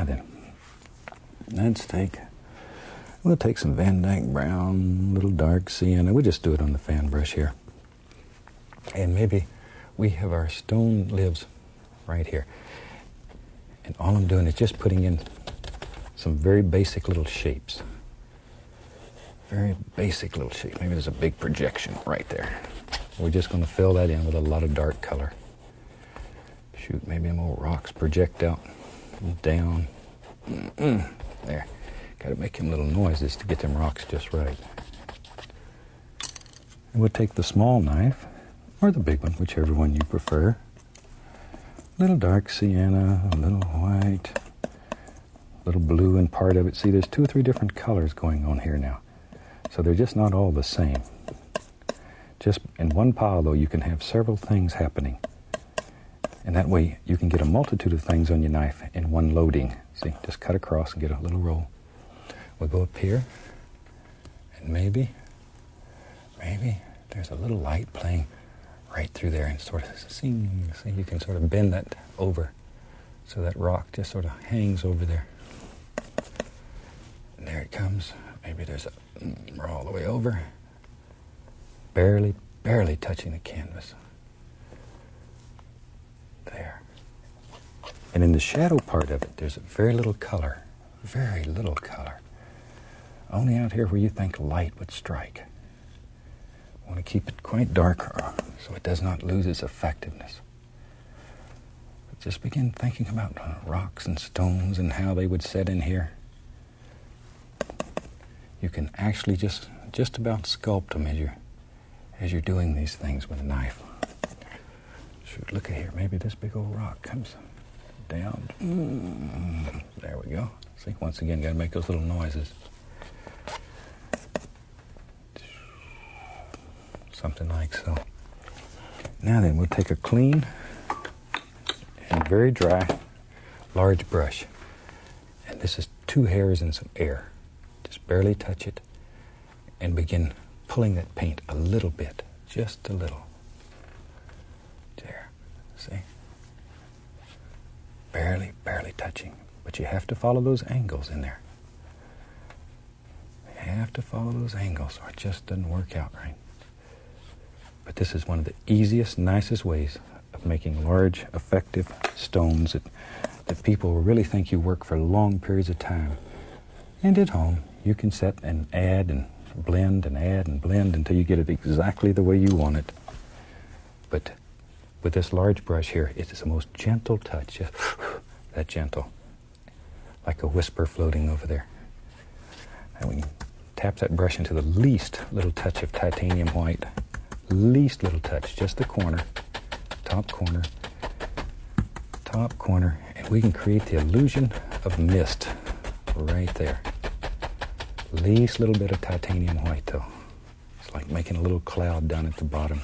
Now then, we'll take some Van Dyke brown, little dark sienna. We'll just do it on the fan brush here. And maybe we have our stone lives right here. And all I'm doing is just putting in some very basic little shapes. Very basic little shape. Maybe there's a big projection right there. We're just going to fill that in with a lot of dark color. Shoot, maybe more rocks project out, down. There. Got to make them little noises to get them rocks just right. And we'll take the small knife, or the big one, whichever one you prefer. Little dark sienna, a little white, little blue in part of it. See, there's 2 or 3 different colors going on here now. So they're just not all the same. Just in one pile, though, you can have several things happening. And that way, you can get a multitude of things on your knife in one loading. See, just cut across and get a little roll. We'll go up here, and maybe there's a little light playing right through there, and sort of sing. See, you can sort of bend that over so that rock just sort of hangs over there. And there it comes. Maybe there's a, we're all the way over. Barely touching the canvas. There. And in the shadow part of it, there's very little color. Very little color. Only out here where you think light would strike. I want to keep it quite dark so it does not lose its effectiveness. But just begin thinking about rocks and stones and how they would set in here. You can actually just about sculpt them as you're doing these things with a knife. Shoot, look at here. Maybe this big old rock comes down. There we go. See, once again, got to make those little noises. Something like so. Now then, we'll take a clean and very dry, large brush. And this is 2 hairs and some air. Just barely touch it and begin pulling that paint a little bit, just a little. There, see? Barely touching. But you have to follow those angles in there. You have to follow those angles or it just doesn't work out right. But this is one of the easiest, nicest ways of making large, effective stones that people will really think you work for long periods of time. And at home, you can set and add and blend and add and blend until you get it exactly the way you want it. But with this large brush here, it's the most gentle touch, just that gentle, like a whisper floating over there. And we can tap that brush into the least little touch of titanium white, least little touch, just the corner, top corner, and we can create the illusion of mist right there. Least little bit of titanium white, though. It's like making a little cloud down at the bottom.